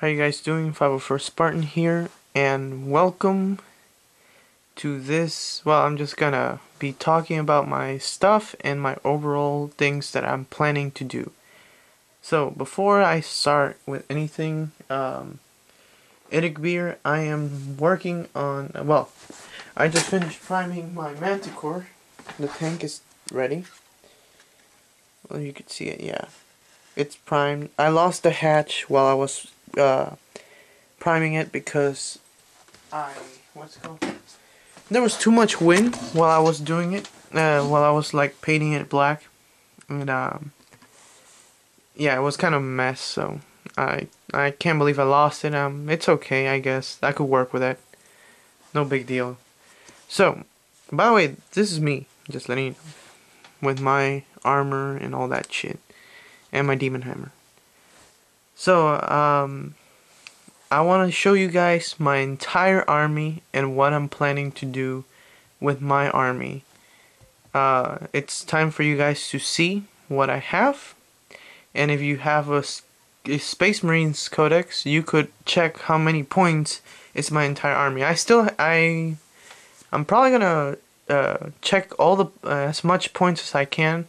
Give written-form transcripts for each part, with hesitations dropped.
How you guys doing? 504 Spartan here, and welcome to this. Well, I'm just gonna be talking about my stuff and my overall things that I'm planning to do. So, before I start with anything, Idigbeer, I am working on, well, I just finished priming my Manticore. The tank is ready. Well, you can see it, yeah. It's primed. I lost the hatch while I was priming it because there was too much wind while I was doing it, while I was like painting it black, and yeah, it was kind of a mess. So I can't believe I lost it. It's okay, I guess I could work with it. No big deal. So, by the way, this is me. Just letting you know, with my armor and all that shit, and my demon hammer. So I want to show you guys my entire army and what I'm planning to do with my army. It's time for you guys to see what I have, and if you have a Space Marines Codex, you could check how many points is my entire army. I'm probably gonna check all the as much points as I can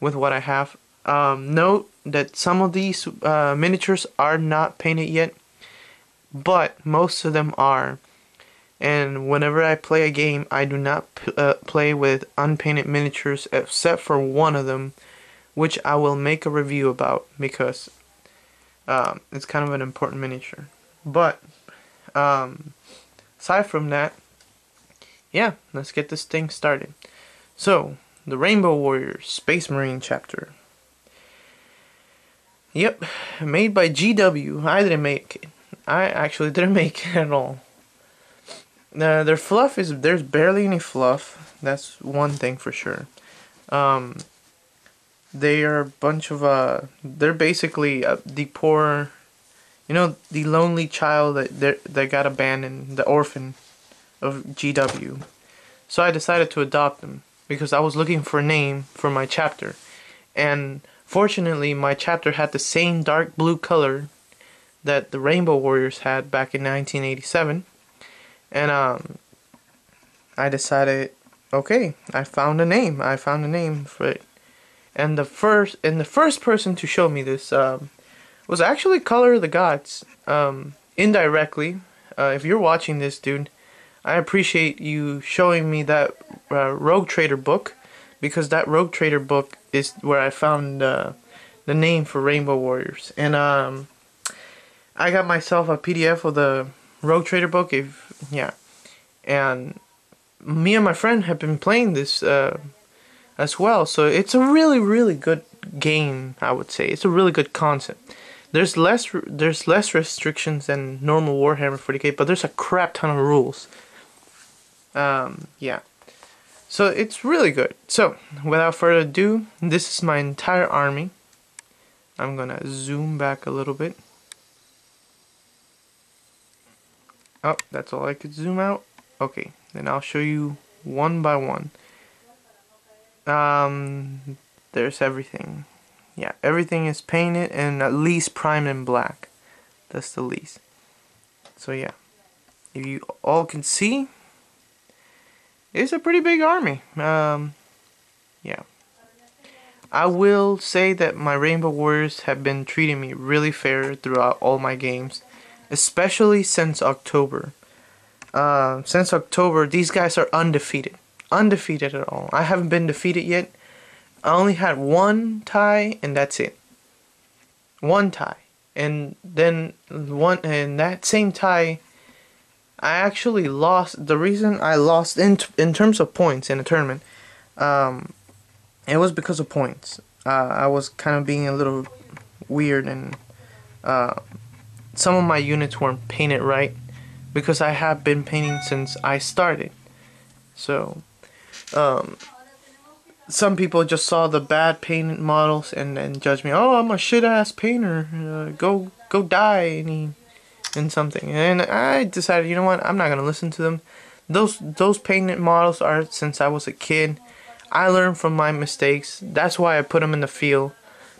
with what I have. Note that some of these miniatures are not painted yet, but most of them are. And whenever I play a game, I do not play with unpainted miniatures except for one of them, which I will make a review about because it's kind of an important miniature. But aside from that, yeah, let's get this thing started. So, the Rainbow Warriors Space Marine chapter. Yep, made by GW. I didn't make it. I actually didn't make it at all. Their fluff is, there's barely any fluff. That's one thing for sure. They are a bunch of they're basically the poor, the lonely child that got abandoned, the orphan of GW. So I decided to adopt them because I was looking for a name for my chapter, and fortunately my chapter had the same dark blue color that the Rainbow Warriors had back in 1987, and I decided, okay, I found a name for it, and the first person to show me this was actually Color of the Gods, indirectly. If you're watching this, dude, I appreciate you showing me that Rogue Trader book, because that Rogue Trader book is where I found the name for Rainbow Warriors. And I got myself a PDF of the Rogue Trader book, and me and my friend have been playing this as well. So it's a really, really good game, I would say. It's a really good concept. There's less restrictions than normal Warhammer 40k, but there's a crap ton of rules. Yeah. So it's really good. So, without further ado, this is my entire army. I'm gonna zoom back a little bit. Oh, that's all I could zoom out. Okay, then I'll show you one by one. There's everything. Yeah, everything is painted and at least primed in black. That's the least. So yeah, if you all can see, it's a pretty big army. Yeah. I will say that my Rainbow Warriors have been treating me really fair throughout all my games, especially since October. Since October, these guys are undefeated. Undefeated at all. I haven't been defeated yet. I only had one tie, and that's it. One tie. And then that same tie, I actually lost. The reason I lost in terms of points in a tournament, it was because of points. I was kind of being a little weird, and some of my units weren't painted right, because I have been painting since I started. So, some people just saw the bad painted models and judged me. Oh, I'm a shit ass painter. Go die and something. And I decided, you know what? I'm not gonna listen to them. Those painted models are since I was a kid. I learned from my mistakes. That's why I put them in the field.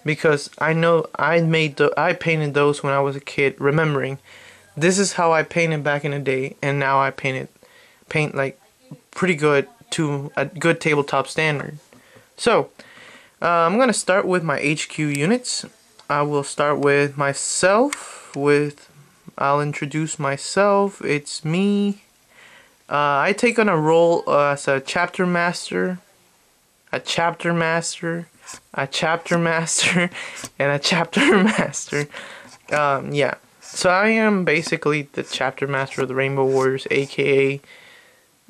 because I know I painted those when I was a kid, remembering this is how I painted back in the day, and now I paint like pretty good to a good tabletop standard. So I'm gonna start with my HQ units. I will start with myself. I'll introduce myself. It's me. I take on a role as a chapter master, a chapter master, a chapter master, and a chapter master. Yeah. So I am basically the chapter master of the Rainbow Warriors, aka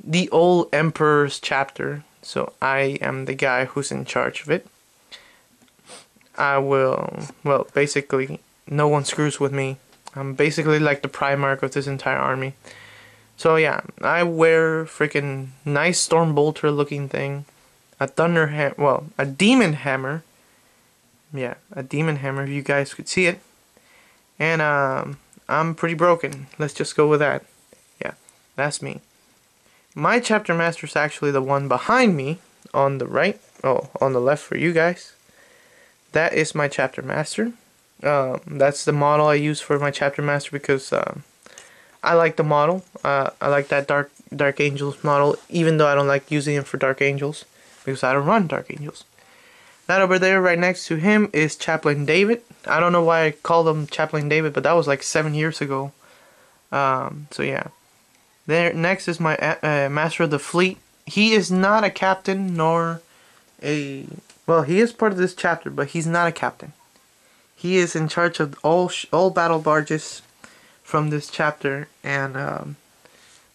the old Emperor's chapter. So I am the guy who's in charge of it. Well, basically, no one screws with me. I'm basically like the Primarch of this entire army. So yeah, I wear freaking nice Stormbolter looking thing, a a Demon Hammer. Yeah, a Demon Hammer if you guys could see it. And I'm pretty broken. Let's just go with that. Yeah, that's me. My chapter master is actually the one behind me on the right. Oh, on the left for you guys. That is my chapter master. That's the model I use for my chapter master because I like the model. I like that Dark Angels model, even though I don't like using it for Dark Angels because I don't run Dark Angels. That over there, right next to him, is Chaplain David. I don't know why I called him Chaplain David, but that was like 7 years ago. So yeah. There next is my Master of the Fleet. He is not a captain nor a... Well, he is part of this chapter, but he's not a captain. He is in charge of all battle barges from this chapter, and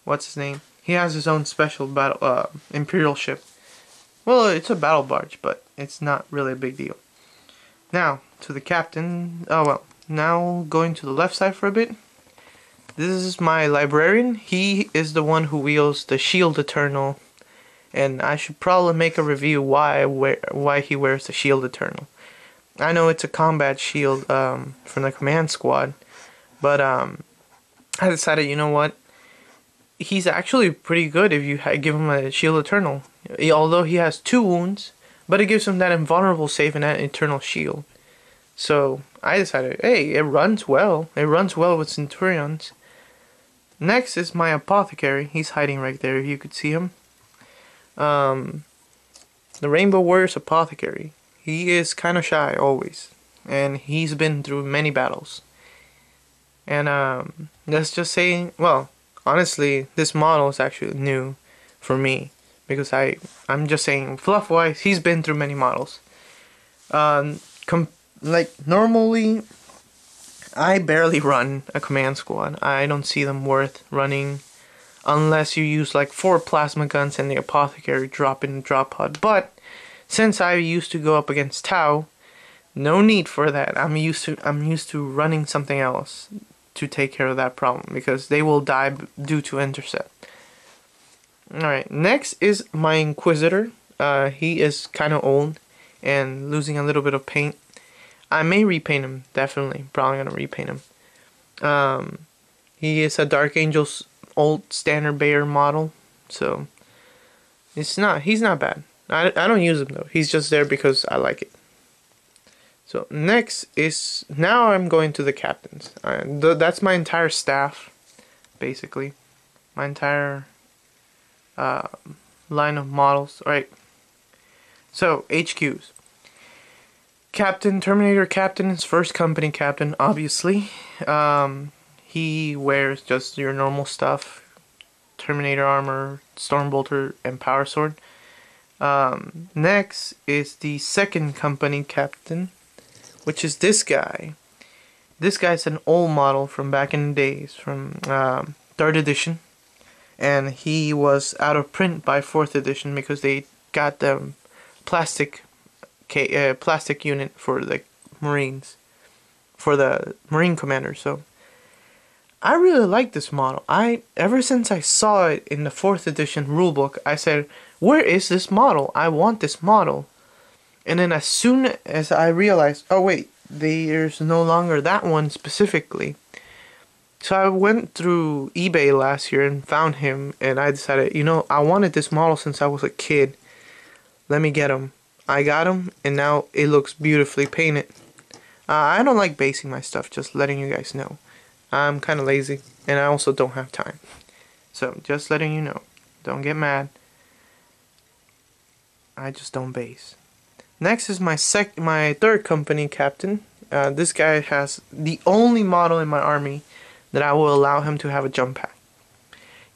what's his name? He has his own special battle Imperial ship. Well, it's a battle barge, but it's not really a big deal. Now to the captain. Oh well. Now going to the left side for a bit. This is my librarian. He is the one who wields the Shield Eternal, and I should probably make a review why he wears the Shield Eternal. I know it's a combat shield from the command squad, but I decided, you know what? He's actually pretty good if you give him a Shield Eternal. Although he has 2 wounds, but it gives him that invulnerable save and that eternal shield. So I decided, hey, it runs well. It runs well with Centurions. Next is my apothecary. He's hiding right there if you could see him. The Rainbow Warriors apothecary. He is kind of shy always, and he's been through many battles. And let's just say, well, honestly, this model is actually new for me because I'm just saying, fluff wise, he's been through many models. Like normally, I barely run a command squad. I don't see them worth running unless you use like 4 plasma guns and the apothecary drop in the drop pod. But since I used to go up against Tau, no need for that. I'm used to running something else to take care of that problem because they will die due to intercept. Alright, next is my Inquisitor. He is kind of old and losing a little bit of paint. I may repaint him, definitely. Probably gonna repaint him. He is a Dark Angels old standard bearer model, so he's not bad. I don't use him though. He's just there because I like it. So next is, now I'm going to the captains. That's my entire staff, basically. My entire line of models. Alright. So, HQs. Captain, Terminator Captain is first company captain, obviously. He wears just your normal stuff. Terminator armor, Stormbolter, and Power Sword. Next is the second company captain, which is this guy. This guy's an old model from back in the days, from 3rd edition. And he was out of print by 4th edition because they got the plastic unit for the Marines, for the Marine commander. So I really like this model. Ever since I saw it in the 4th edition rulebook, I said, where is this model? I want this model. And then as soon as I realized, oh wait, there's no longer that one specifically. So I went through eBay last year and found him, and I decided, you know, I wanted this model since I was a kid. Let me get him. I got him, and now it looks beautifully painted. I don't like basing my stuff, just letting you guys know. I'm kind of lazy, and I also don't have time. So, just letting you know. Don't get mad. I just don't base. Next is my third company captain. This guy has the only model in my army that I will allow him to have a jump pack.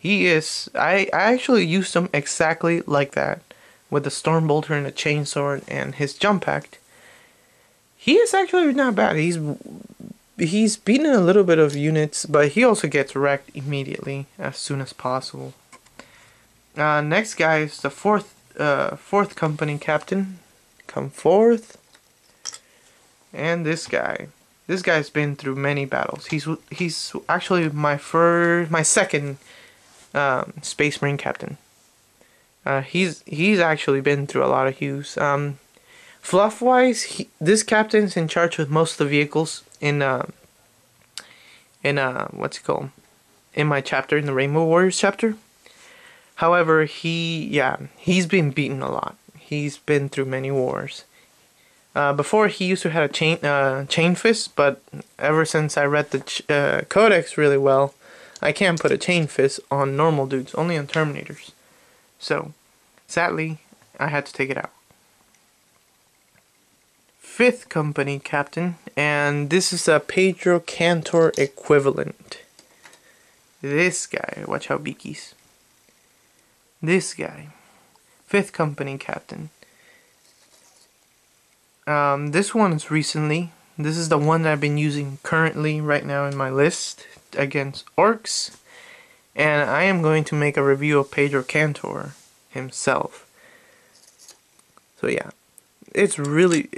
I actually used him exactly like that, with the Stormbolter and the Chainsword and his jump pack. He is actually not bad. He's beaten a little bit of units, but he also gets wrecked immediately as soon as possible. Next guy is the fourth company captain. Come forth. And this guy's been through many battles. He's actually my second Space Marine captain. He's actually been through a lot of hues. Fluff wise, this captain's in charge with most of the vehicles in what's it called? In my chapter, in the Rainbow Warriors chapter. However, he's been beaten a lot. He's been through many wars. Before, he used to have a chain fist, but ever since I read the codex really well, I can't put a chain fist on normal dudes, only on Terminators. So, sadly, I had to take it out. Fifth company captain, and this is a Pedro Cantor equivalent. This guy, watch out beakies. This guy, fifth company captain. This one is recently. This is the one that I've been using currently right now in my list against orcs. And I am going to make a review of Pedro Cantor himself. So yeah, it's really,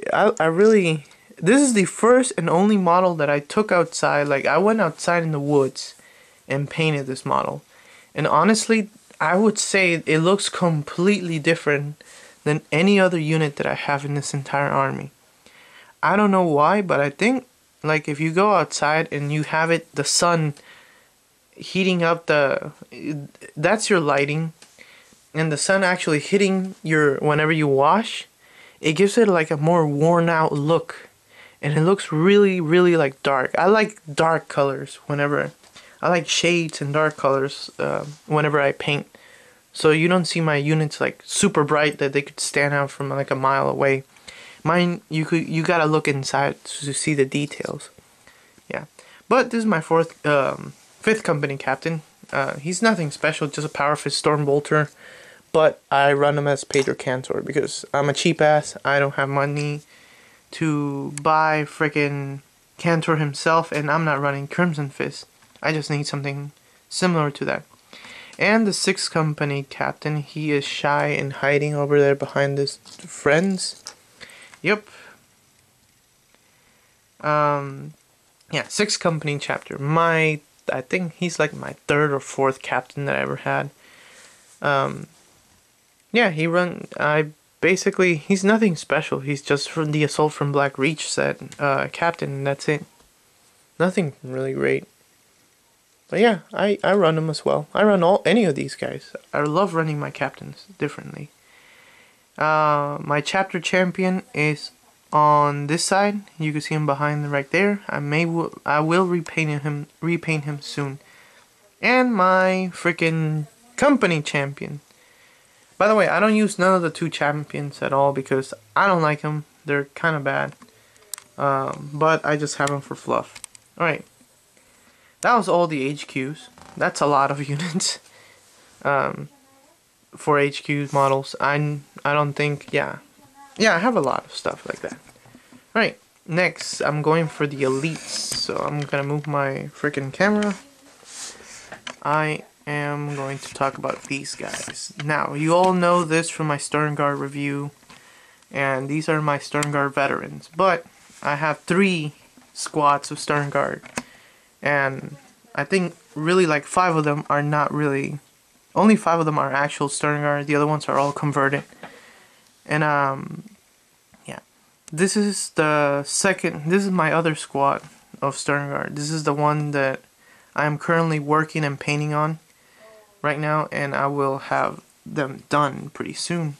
this is the first and only model that I took outside. Like, I went outside in the woods and painted this model. And honestly, I would say it looks completely different than any other unit that I have in this entire army. I don't know why, but I think, like, if you go outside and you have the sun heating up that's your lighting, and the sun actually hitting whenever you wash, it gives it like a more worn out look, and it looks really, really like dark. I like dark colors I like shades and dark colors whenever I paint, so you don't see my units like super bright that they could stand out from like a mile away. Mine, you gotta look inside to see the details. Yeah, but this is my fifth company captain. He's nothing special, just a Power Fist Stormbolter, but I run him as Pedro Cantor because I'm a cheap ass. I don't have money to buy frickin' Cantor himself, and I'm not running Crimson Fist. I just need something similar to that. And the sixth company captain, he is shy and hiding over there behind his friends. Yep. Yeah, sixth company chapter. I think he's like my third or fourth captain that I ever had. Yeah, he's nothing special. He's just from the Assault from Black Reach set captain, and that's it. Nothing really great. But yeah, I run them as well. I run any of these guys. I love running my captains differently. My chapter champion is on this side. You can see him behind right there. I will repaint him soon. And my freaking company champion. By the way, I don't use none of the two champions at all because I don't like them. They're kind of bad. But I just have them for fluff. Alright. That was all the HQs. That's a lot of units. For HQ models. I don't think, yeah, I have a lot of stuff like that. Alright, next I'm going for the elites. So I'm gonna move my freaking camera. I am going to talk about these guys. Now, you all know this from my Sternguard review, and these are my Sternguard veterans, but I have 3 squads of Sternguard, and I think really like 5 of them are not really, only 5 of them are actual Sternguard, the other ones are all converted. And yeah, this is my other squad of Sternguard. This is the one that I am currently working and painting on right now, and I will have them done pretty soon.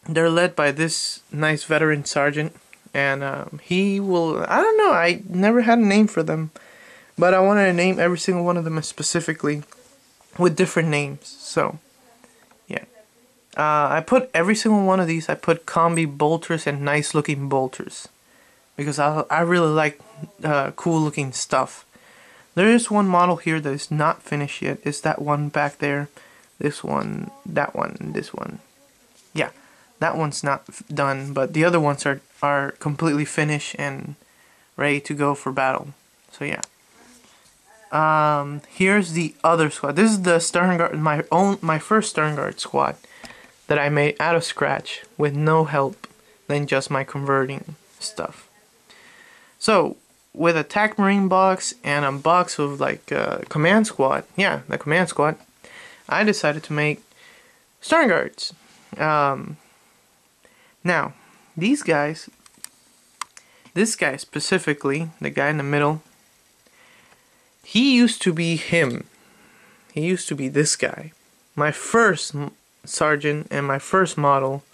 they're led by this nice veteran sergeant, and he will. I don't know. I never had a name for them, but I wanted to name every single one of them specifically with different names. So yeah, I put every single one of these. I put combi bolters and nice looking bolters because I really like cool looking stuff. There is one model here that is not finished yet. It's that one back there. This one, that one, this one. Yeah, that one's not done, but the other ones are completely finished and ready to go for battle. So yeah. Here's the other squad. This is the Sternguard, my first Sternguard squad that I made out of scratch with no help than just my converting stuff. So with a TAC Marine box and a box of like command squad, yeah, the command squad, I decided to make Sternguards. Now, these guys, this guy specifically, the guy in the middle, he used to be him. He used to be this guy. My first sergeant and my first model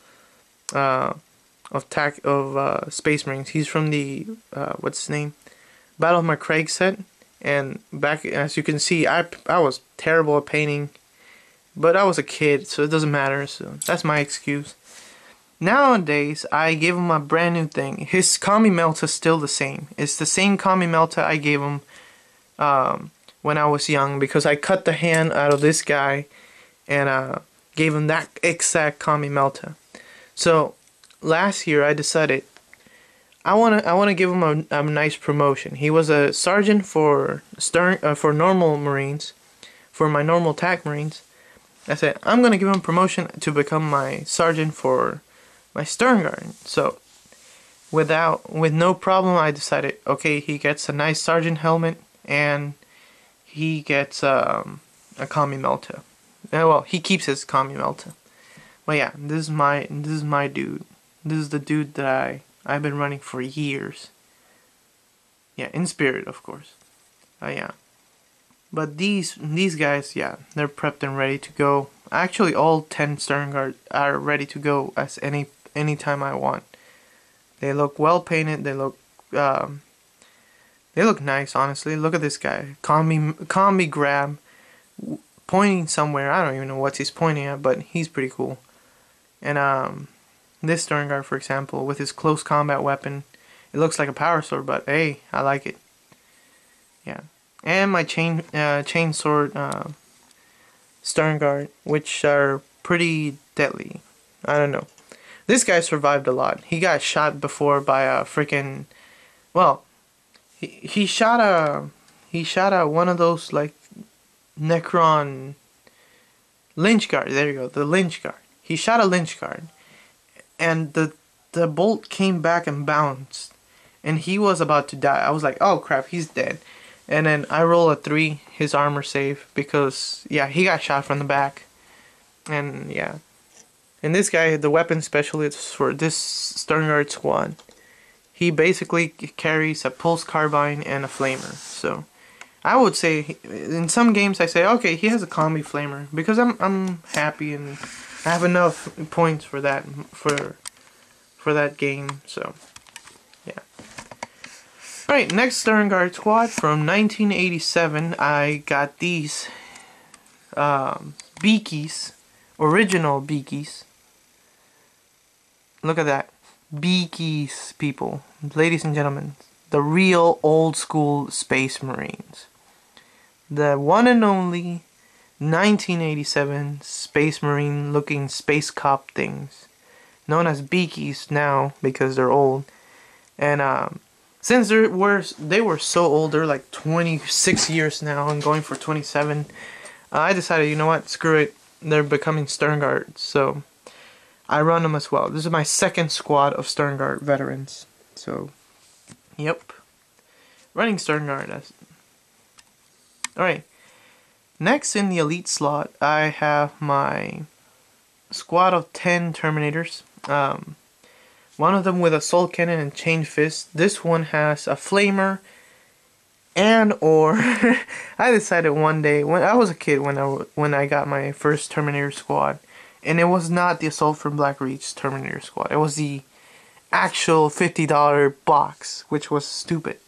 of Space Marines. He's from the what's his name? Battle of Macragge set. And back, as you can see, I was terrible at painting, but I was a kid, so it doesn't matter. So that's my excuse. Nowadays, I gave him a brand new thing. His Kami Melta is still the same. It's the same Kami Melta I gave him when I was young, because I cut the hand out of this guy and gave him that exact Kami Melta. So last year I decided I wanna give him a nice promotion. He was a sergeant for normal Marines, for my normal TAC Marines. I said I'm gonna give him promotion to become my sergeant for my Sternguard. So with no problem, I decided, okay, he gets a nice sergeant helmet and he gets a Kami Melta. Well, he keeps his Kami Melta. But yeah, this is my dude. This is the dude that I've been running for years. Yeah, in spirit, of course. Yeah. But these guys, yeah, they're prepped and ready to go. Actually, all 10 Sternguard are ready to go as any time I want. They look well painted. They look nice, honestly. Look at this guy, combi grab, pointing somewhere. I don't even know what he's pointing at, but he's pretty cool. And this Sternguard, for example, with his close combat weapon, it looks like a power sword, but hey, I like it. Yeah, and my chain sword Sternguard, which are pretty deadly. I don't know. This guy survived a lot. He got shot before by a freaking, well, he shot a one of those like Necron Lynch guard. There you go, the Lynch guard. He shot a Lynch guard, and the bolt came back and bounced, and he was about to die. I was like, oh crap, he's dead. And then I roll a 3, his armor save, because yeah, he got shot from the back. And yeah. And this guy, the weapon specialist for this Sternguard squad, he basically carries a pulse carbine and a flamer. So I would say in some games I say, okay, he has a combi flamer, because I'm happy and I have enough points for that that game. So yeah. Alright, next Sternguard squad from 1987. I got these Beakies, original Beakies. Look at that. Beakies, people. Ladies and gentlemen. The real old school Space Marines. The one and only 1987 Space Marine looking space cop things. Known as Beakies now because they're old. And since they were so old, they're like 26 years now and going for 27. I decided, you know what, screw it. They're becoming Sternguard, so I run them as well. This is my second squad of Sternguard veterans. So, yep. Running Sternguard. Alright. Next in the elite slot, I have my squad of 10 Terminators. One of them with assault cannon and chain fist. This one has a flamer and or I decided one day when I was a kid when I got my first Terminator squad, And it was not the Assault from Black Reach Terminator Squad. It was the actual $50 box, which was stupid.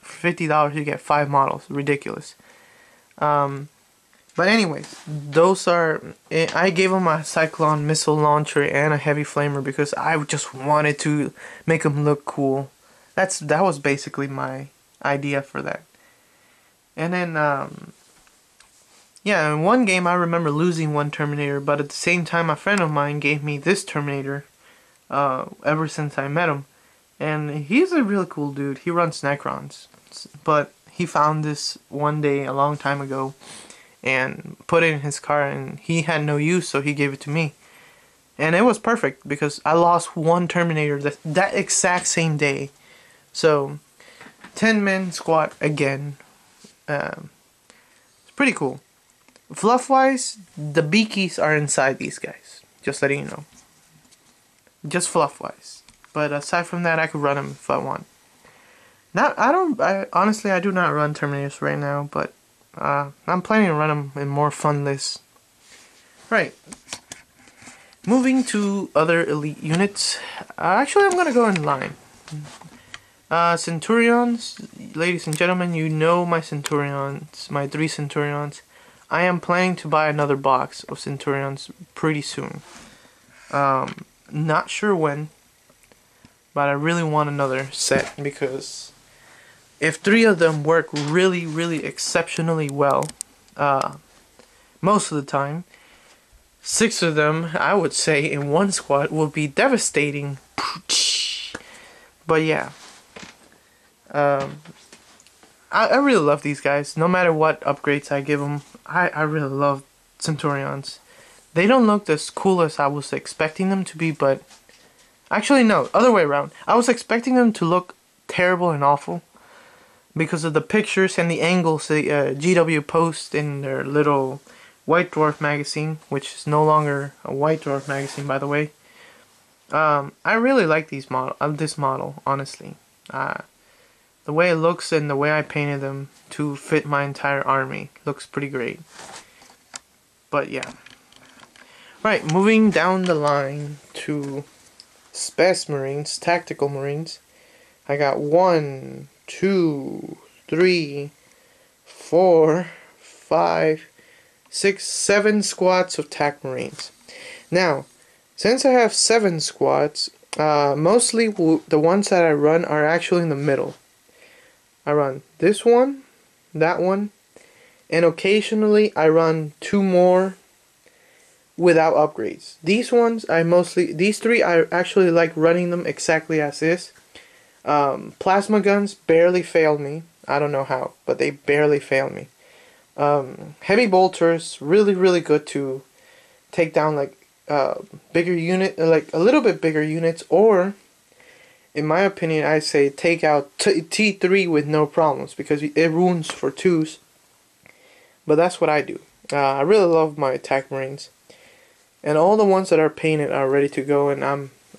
For $50 you get 5 models. Ridiculous. But anyways, those are... I gave him a Cyclone missile launcher and a heavy flamer because I just wanted to make him look cool. That was basically my idea for that. And then, yeah, in one game I remember losing one Terminator, but at the same time a friend of mine gave me this Terminator ever since I met him. And he's a really cool dude. He runs Necrons. But he found this one day a long time ago and put it in his car, and he had no use, so he gave it to me. And it was perfect because I lost one Terminator that exact same day. So 10-man squad again. It's pretty cool. Fluff wise, the beakies are inside these guys. Just letting you know. Just fluff wise. But aside from that, I could run them if I want. Honestly, I do not run Terminators right now, but I'm planning to run them in more fun lists. Right. Moving to other elite units. Actually, I'm gonna go in line. Centurions, ladies and gentlemen, you know my Centurions, my 3 Centurions. I am planning to buy another box of Centurions pretty soon. Not sure when, but I really want another set because if 3 of them work really, really exceptionally well, most of the time, 6 of them, I would say, in one squad will be devastating. But yeah. I really love these guys. No matter what upgrades I give them, I really love Centurions. They don't look as cool as I was expecting them to be, but... Actually, no. Other way around. I was expecting them to look terrible and awful because of the pictures and the angles the GW post in their little White Dwarf magazine, which is no longer a White Dwarf magazine, by the way. I really like this model, honestly. The way it looks and the way I painted them to fit my entire army looks pretty great. But yeah. Right, moving down the line to Spec Marines, Tactical Marines. I got 1, 2, 3, 4, 5, 6, 7 squads of TAC Marines. Now, since I have 7 squads, mostly the ones that I run are actually in the middle. I run this one, that one, and occasionally I run 2 more without upgrades. These 3 I actually like running them exactly as is. Plasma guns barely fail me. I don't know how, but they barely fail me. Heavy bolters, really, really good to take down like bigger unit, like a little bit bigger units, or in my opinion, I say take out T3 with no problems because it ruins for 2s. But that's what I do. I really love my attack marines, and all the ones that are painted are ready to go, and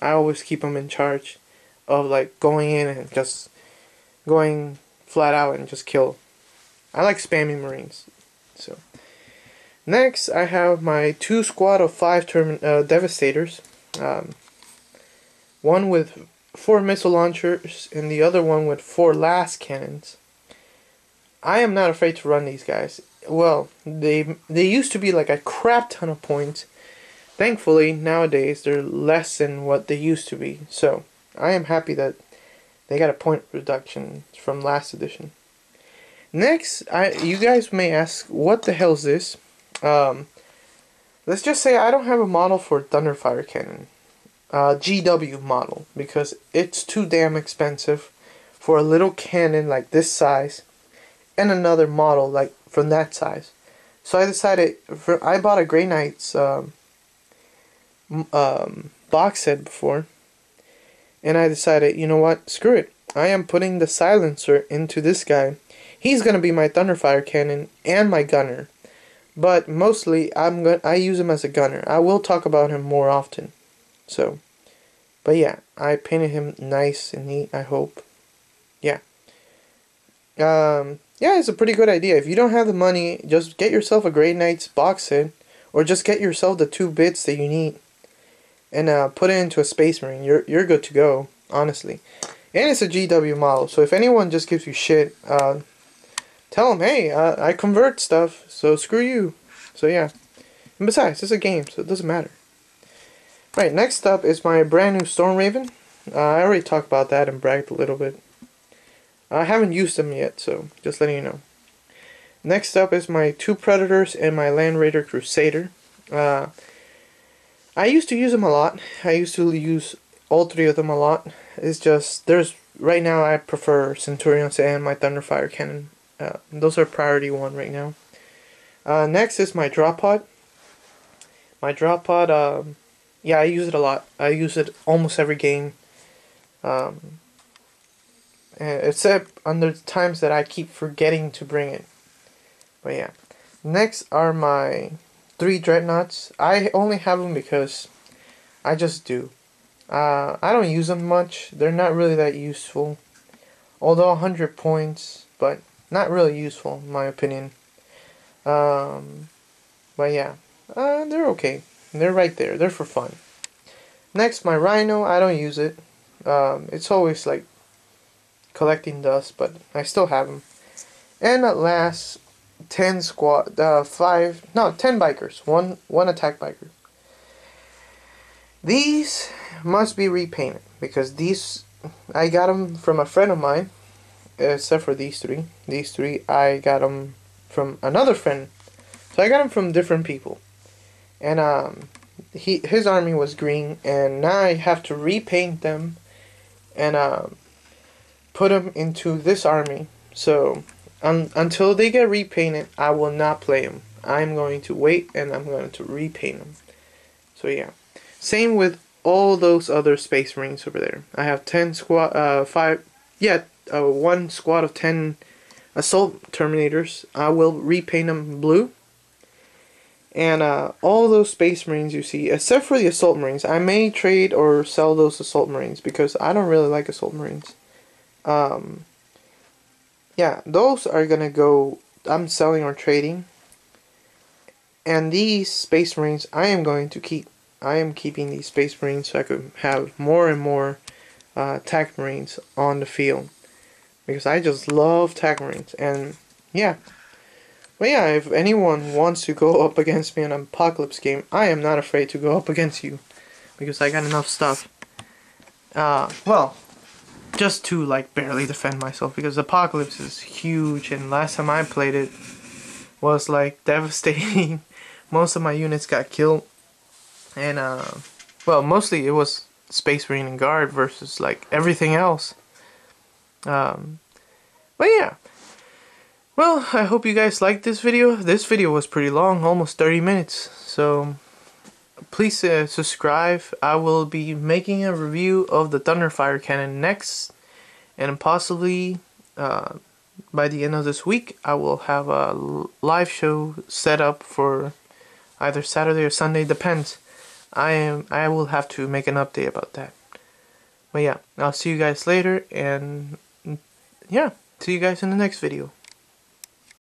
I always keep them in charge of like going in and just going flat out and just kill. I like spamming marines. So next, I have my 2 squad of 5 devastators. One with 4 missile launchers and the other one with 4 last cannons. I am not afraid to run these guys. Well, they used to be like a crap ton of points. Thankfully, nowadays they're less than what they used to be. So I am happy that they got a point reduction from last edition. Next, you guys may ask, what the hell is this? Let's just say I don't have a model for Thunderfire Cannon. GW model, because it's too damn expensive for a little cannon like this size and another model like from that size. So I decided, I bought a Grey Knights box set before, and I decided, you know what, screw it. I am putting the silencer into this guy. He's gonna be my Thunderfire Cannon and my gunner, but mostly I use him as a gunner. I will talk about him more often. So, but yeah, I painted him nice and neat, I hope. Yeah. Yeah, it's a pretty good idea. If you don't have the money, just get yourself a Grey Knights box set or just get yourself the 2 bits that you need and put it into a Space Marine. You're good to go, honestly. And it's a GW model, so if anyone just gives you shit, tell them, hey, I convert stuff, so screw you. So yeah. And besides, it's a game, so it doesn't matter. Right, next up is my brand new Storm Raven. I already talked about that and bragged a little bit. I haven't used them yet, so just letting you know. Next up is my 2 Predators and my Land Raider Crusader. I used to use them a lot. I used to use all 3 of them a lot. It's just, right now I prefer Centurions and my Thunderfire Cannon. Those are priority 1 right now. Next is my Drop Pod. My Drop Pod, yeah, I use it a lot. I use it almost every game. Except under the times that I keep forgetting to bring it. But yeah. Next are my 3 Dreadnoughts. I only have them because I just do. I don't use them much. They're not really that useful. Although 100 points, but not really useful in my opinion. But yeah, they're okay. They're right there. They're for fun. Next, my Rhino. I don't use it. It's always like collecting dust, but I still have them. And at last, 10 bikers. One attack biker. These must be repainted because these I got them from a friend of mine. Except for these 3. These 3 I got them from another friend. So I got them from different people. And his army was green, and now I have to repaint them and put them into this army. So until they get repainted, I will not play them. I'm going to wait and I'm going to repaint them. So yeah, same with all those other Space Marines over there. I have 10 one squad of 10 Assault Terminators. I will repaint them blue. And all those Space Marines you see, except for the Assault Marines, I may trade or sell those Assault Marines because I don't really like Assault Marines. Yeah, those are gonna go, I'm selling or trading. And these Space Marines I am going to keep. I am keeping these Space Marines so I could have more and more TAC Marines on the field. Because I just love TAC Marines. And yeah. But yeah, if anyone wants to go up against me in an Apocalypse game, I am not afraid to go up against you. Because I got enough stuff. Well, just to like barely defend myself. Because Apocalypse is huge, and last time I played it was like devastating. Most of my units got killed. And well, mostly it was Space Marine and Guard versus like everything else. But yeah. Well, I hope you guys liked this video. This video was pretty long, almost 30 minutes. So, please subscribe. I will be making a review of the Thunderfire Cannon next. And possibly, by the end of this week, I will have a live show set up for either Saturday or Sunday, depends. I will have to make an update about that. But yeah, I'll see you guys later, and yeah, see you guys in the next video.